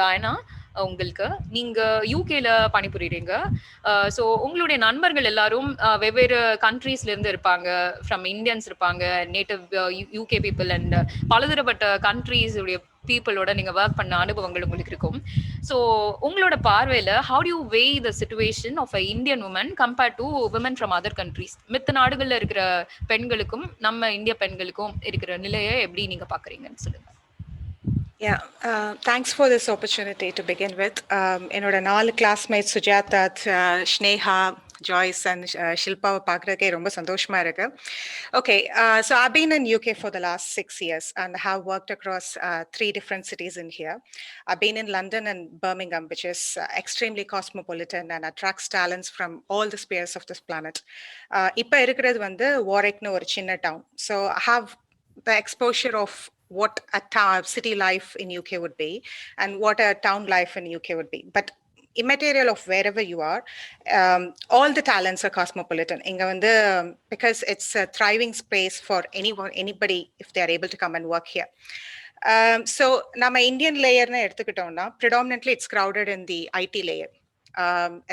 Diana. உங்களுக்கு நீங்க யூகேல பணிபுரியுறீங்க. ஸோ உங்களுடைய நண்பர்கள் எல்லாரும் வெவ்வேறு கண்ட்ரீஸ்ல இருந்து இருப்பாங்க. ஃப்ரம் இந்தியன்ஸ் இருப்பாங்க, நேட்டிவ் யூகே பீப்புள் அண்ட் பலதரப்பட்ட கண்ட்ரீஸ் உடைய பீப்புளோட நீங்க ஒர்க் பண்ண அனுபவங்கள் உங்களுக்கு இருக்கும். ஸோ உங்களோட பார்வையில how to weigh the situation of a Indian woman compared to women from other countries? மித்த நாடுகள்ல இருக்கிற பெண்களுக்கும் நம்ம இந்திய பெண்களுக்கும் இருக்கிற நிலையை எப்படி நீங்க பாக்குறீங்கன்னு சொல்லுங்க. Yeah, thanks for this opportunity to begin with. என்னோட 4 classmates Sujata, Shneha, Joyce and Shilpa பார்க்கறதுக்கே ரொம்ப சந்தோஷமா இருக்கு. Okay, so I've been in UK for the last 6 years and have worked across 3 different cities in here. I've been in London and Birmingham, which is extremely cosmopolitan and attracts talents from all the spheres of this planet. இப்போ இருக்கிறது வந்து வாரெக்னு ஒரு சின்ன town. So I have the exposure of what a city life in UK would be and what a town life in UK would be. But immaterial of wherever you are, all the talents are cosmopolitan. Inga vandu, because it's a thriving space for anybody if they are able to come and work here. So nama Indian layer na eduthukittona, predominantly it's crowded in the IT layer.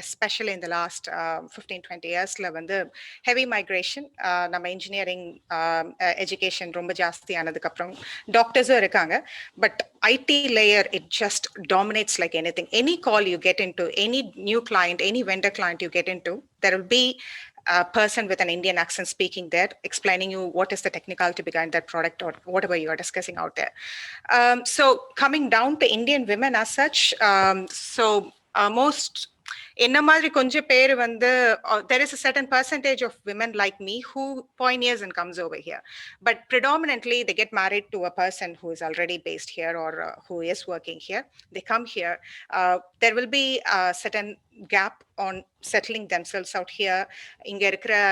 Especially in the last 15-20 years la vandu heavy migration, nama engineering education romba jaasti anadukku appuram doctors irukanga, but IT layer it just dominates like anything. Any call you get into, any new client, any vendor client you get into, there will be a person with an Indian accent speaking there, explaining you what is the technicality behind that product or whatever you are discussing out there. So coming down to Indian women as such, so most என்ன மாதிரி கொஞ்சம் பேர் வந்து there is a certain percentage of women like me who pioneers and comes over here, but predominantly they get married to a person who is already based here or who is working here. They come here. There will be a certain gap on settling themselves out here. Inga irukra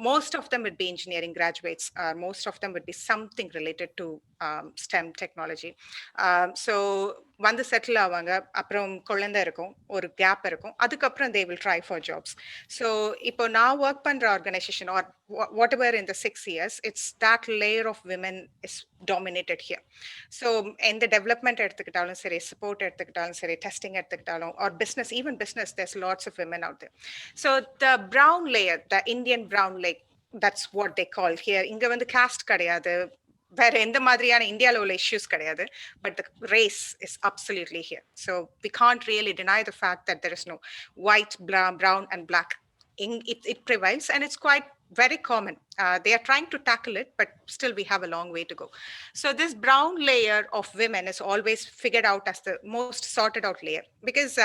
most of them would be engineering graduates. Most of them would be something related to STEM technology. So வந்து settle ஆவாங்க, அப்புறம் குழந்தை இருக்கும், ஒரு gap இருக்கும், அதுக்கப்புறம் they will try for jobs. So இப்போ நான் ஒர்க் பண்ற organisation or whatever in the 6 years, it's that layer of women is dominated here. So in the development எடுத்துக்கிட்டாலும் சரி, support எடுத்துக்கிட்டாலும் சரி, testing எடுத்துக்கிட்டாலும் or business, even business, there's lots of women out there. So the brown layer, the Indian brown layer, that's what they call here. இங்க வந்து caste கிடையாது, வேற எந்த மாதிரியான இந்தியாவில் உள்ள இஷ்யூஸ் கிடையாது, but the race is absolutely here. So we can't really deny the fact that there is no white, brown and black. It prevails and it's quite very common. They are trying to tackle it, but still we have a long way to go. So this brown layer of women is always figured out as the most sorted out layer, because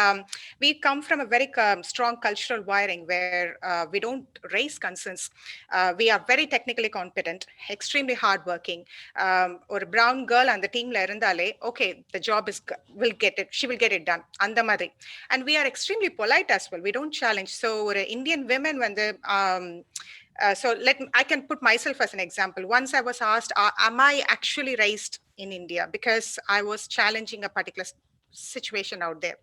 we come from a very strong cultural wiring where we don't raise concerns. We are very technically competent, extremely hardworking. Or a brown girl and the team la irundale, okay, the job will get it, she will get it done, andha madri. And we are extremely polite as well, we don't challenge. So or Indian women when they so I can put myself as an example. Once I was asked, am I actually raised in India? Because I was challenging a particular situation out there.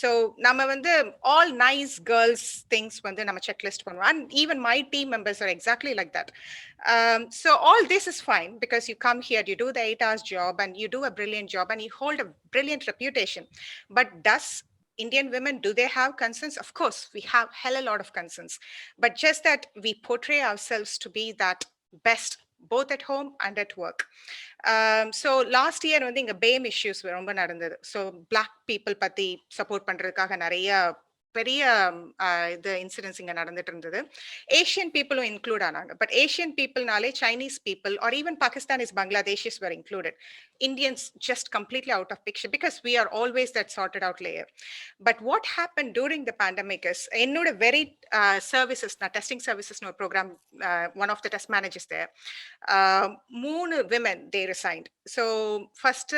So nama vandu all nice girls things vandu nama checklist பண்ணுவோம், and even my team members are exactly like that. So all this is fine because you come here, you do the 8 hours job and you do a brilliant job and you hold a brilliant reputation. But does Indian women, do they have concerns? Of course, we have hell a lot of concerns, but just that we portray ourselves to be that best both at home and at work. So last year வந்து இங்க BAME issues ரொம்ப நடந்தது. So black people பத்தி support பண்றதுக்காக நிறைய பெரிய இது incidents இங்க நடந்துட்டு இருந்தது. ஏஷியன் பீப்புளும் இன்க்ளூட் ஆனாங்க, பட் ஏஷியன் பீப்புள்னாலே Chinese people or even Pakistanis, Bangladeshis were included. Indians just completely out of picture because we are always that sorted out layer. But what happened during the pandemic is, என்னோட very services, நான் testing services no program, one of the test managers there, 3 women they resigned. So first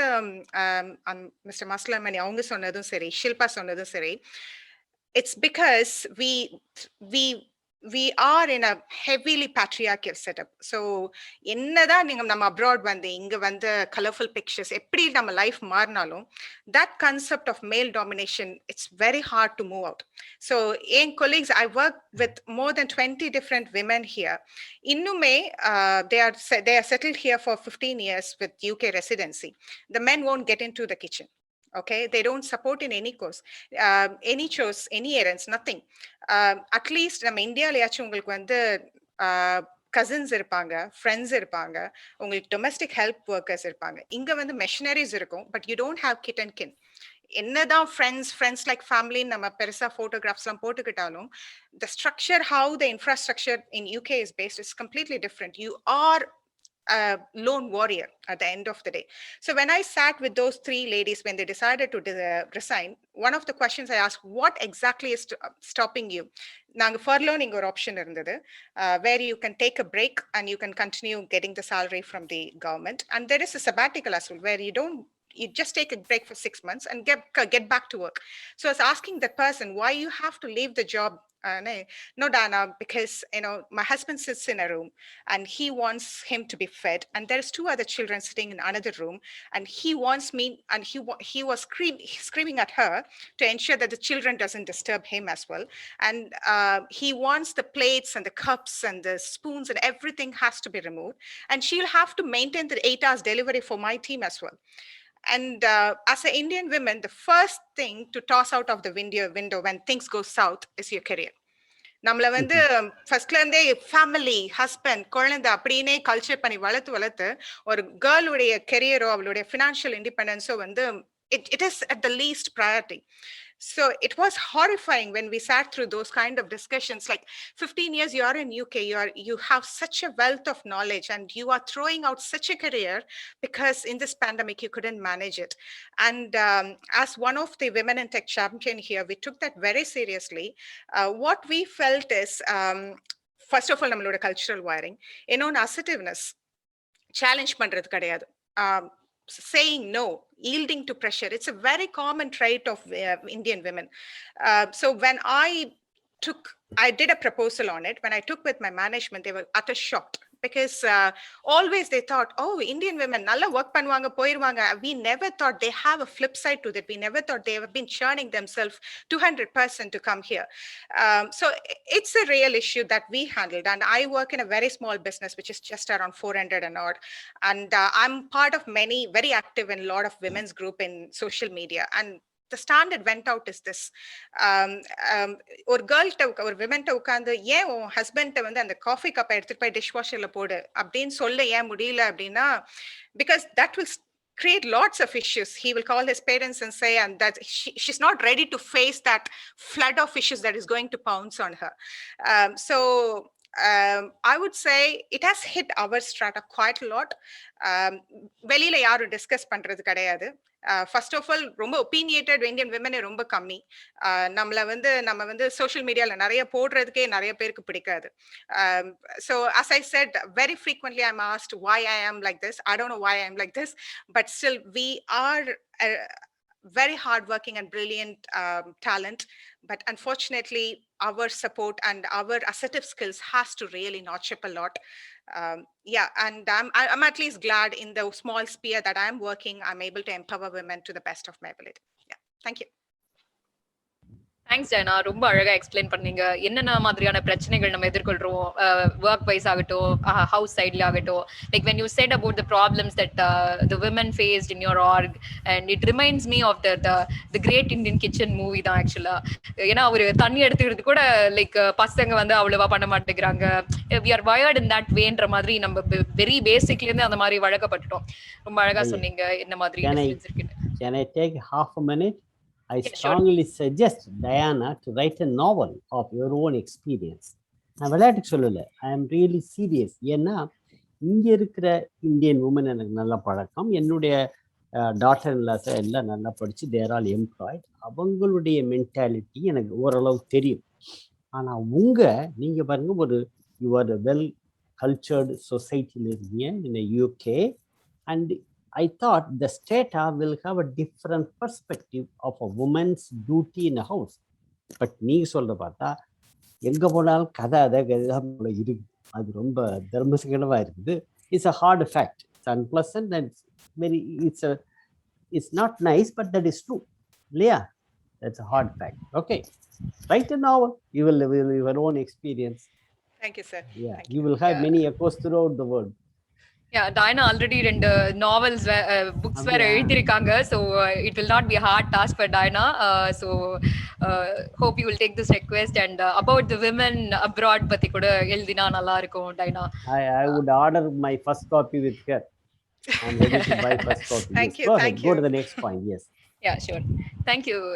Mr. Maslamani அவங்க சொன்னதும் சரி, ஷில்பா சொன்னதும் சரி, it's because we are in a heavily patriarchal setup. So என்னதான் நீங்க நம்ம abroad வந்து இங்க வந்து colorful pictures எப்படி நம்ம லைஃப் மாறினாலும் that concept of male domination, it's very hard to move out. So in colleagues, I work with more than 20 different women here. இன்னுமே they are settled here for 15 years with UK residency. The men won't get into the kitchen. Okay, they don't support in any course, any chores, any errands, nothing. At least நம்ம இந்தியாலயாச்சும் உங்களுக்கு வந்து cousins இருப்பாங்க, friends இருப்பாங்க, உங்களுக்கு domestic help workers இருப்பாங்க. இங்க வந்து machineries இருக்கும், but you don't have kith and kin. என்னதான் ஃப்ரெண்ட்ஸ் லைக் ஃபேமிலின்னு நம்ம பெருசா போட்டோகிராஃப்ஸ்லாம் போட்டுக்கிட்டாலும், the structure, how the infrastructure in UK is based is completely different. You are a lone warrior at the end of the day. So when I sat with those three ladies when they decided to resign, one of the questions I asked, what exactly is stopping you? நாங்க furloughing ஒரு option இருந்தது, where you can take a break and you can continue getting the salary from the government, and there is a sabbatical as well where you just take a break for 6 months and get back to work. So I was asking that person, why you have to leave the job? No, Dana, because my husband sits in a room and he wants him to be fed, and there's two other children sitting in another room, and he wants me, and he was screaming at her to ensure that the children doesn't disturb him as well, and he wants the plates and the cups and the spoons and everything has to be removed, and she'll have to maintain the 8 hours delivery for my team as well. And as an Indian woman, the first thing to toss out of the window when things go south is your career. நம்மள வந்து ஃபர்ஸ்ட்ல இருந்தே family, husband, குழந்தை அப்படின்னே culture பண்ணி வளர்த்து ஒரு கேர்ளுடைய கெரியரோ அவளுடைய ஃபினான்ஷியல் இண்டிபெண்டன்ஸோ வந்து it is at the least priority. So it was horrifying when we sat through those kind of discussions. Like 15 years you are in UK, you have such a wealth of knowledge and you are throwing out such a career because in this pandemic you couldn't manage it. And as one of the women in tech champion here, we took that very seriously. What we felt is, first of all, நம்மளோட cultural wiring, இன்னொன்று assertiveness, challenge பண்றது கிடையாது. Saying no, yielding to pressure, it's a very common trait of Indian women. So when I did a proposal on it, when I took with my management, they were utter shocked because always they thought, oh, Indian women nalla work பண்ணுவாங்க போயிருவாங்க. We never thought they have a flip side to that. We never thought they have been churning themselves 200% to come here. So it's a real issue that we handled, and I work in a very small business which is just around 400 and odd, and I'm part of many, very active in a lot of women's group in social media, and the standard went out is this. ஒரு கேர்ள்கிட்ட ஒரு விமென்ட்ட உட்காந்து ஏன் உன் ஹஸ்பண்ட்ட வந்து அந்த coffee கப்பை எடுத்துட்டு போய் டிஷ் வாஷர்ல போடு அப்படின்னு சொல்ல ஏன் முடியல அப்படின்னா, because that will create lots of issues. He will call his parents and say, and that she's not ready to face that flood of issues that is going to pounce on her. So I would say it has hit our strata quite a lot. வெளியில யாரும் discuss பண்றது கிடையாது. First of all ரொம்ப opinionated Indian விமனே ரொம்ப கம்மி. நம்ம வந்து social மீடியால நிறைய போடுறதுக்கே நிறைய பேருக்கு பிடிக்காது. So as I said, very frequently I'm asked why I am like this. I don't know why I'm like this, but still we are very hardworking and brilliant talent, but unfortunately our support and our assertive skills has to really notch up a lot. Yeah, and I'm at least glad in the small sphere that I'm working, I'm able to empower women to the best of my ability. Yeah, thank you. Thanks Jayana, ரொம்ப அழகா explain பண்ணீங்க. என்னென்ன மாதிரியான பிரச்சனைகள் நம்ம எதிர்கொள்றோம், work wise ஆகட்டும், house சைட்ல ஆகட்டும். Like when you said about the problems that the women faced in your org, and it reminds me of the great Indian kitchen movie தான் ஆக்சுவலா. ஏன்னா ஒரு தண்ணி எடுத்துக்கிறது கூட லைக் பசங்க வந்து அவ்வளவா பண்ண மாட்டேங்கிறாங்க. We are wired in that வேன்ற மாதிரி நம்ம வெரி பேசிக்ல இருந்து அந்த மாதிரி வழக்கப்பட்டுட்டோம். ரொம்ப அழகா சொன்னீங்க என்ன மாதிரி டிஃபரன்ஸ் இருக்குன்னு. Can I take half a minute? I strongly suggest Diana to write a novel of your own experience. நான் விளையாட்டுக்கு சொல்லலை, ஐ ஆம் ரியலி சீரியஸ். ஏன்னா இங்கே இருக்கிற இந்தியன் உமன் எனக்கு நல்ல பழக்கம். என்னுடைய டாட்டர் இல்லாஸ் எல்லாம் நல்லா படித்து தேர் ஆல் எம்ப்ளாய்ட். அவங்களுடைய மென்டாலிட்டி எனக்கு ஓரளவு தெரியும். ஆனால் நீங்கள் பாருங்கள், ஒரு யூஆர் வெல் கல்ச்சர்டு சொசைட்டியில் இருக்கீங்க in UK, and I thought the state will have a different perspective of a woman's duty in a house. But நீங்க சொல்ற பார்த்தா எங்க போனாலும் கதை இருக்கு. அது ரொம்ப தர்மசங்கடமா இருக்குது. It's a hard fact. It's unpleasant and it's not nice, but that is true. Yeah, that's a hard fact. Okay, write a novel. You will live your own experience. Thank you, sir. Yeah, Thank you will have many echoes throughout the world. Yeah, Diana already ரெண்டு novels books வேற அப்படியா? எழுதிருக்காங்க. So it will not be a hard task for Diana. So hope you will take this request and about the women abroad பத்தி கூட எழுதினா நல்லா இருக்கும் Diana. I would order my first copy with her. I'm ready to buy first copy. Thank Yes, you, go thank ahead. Go you. to the next point. Yes. Yeah, sure. Thank you.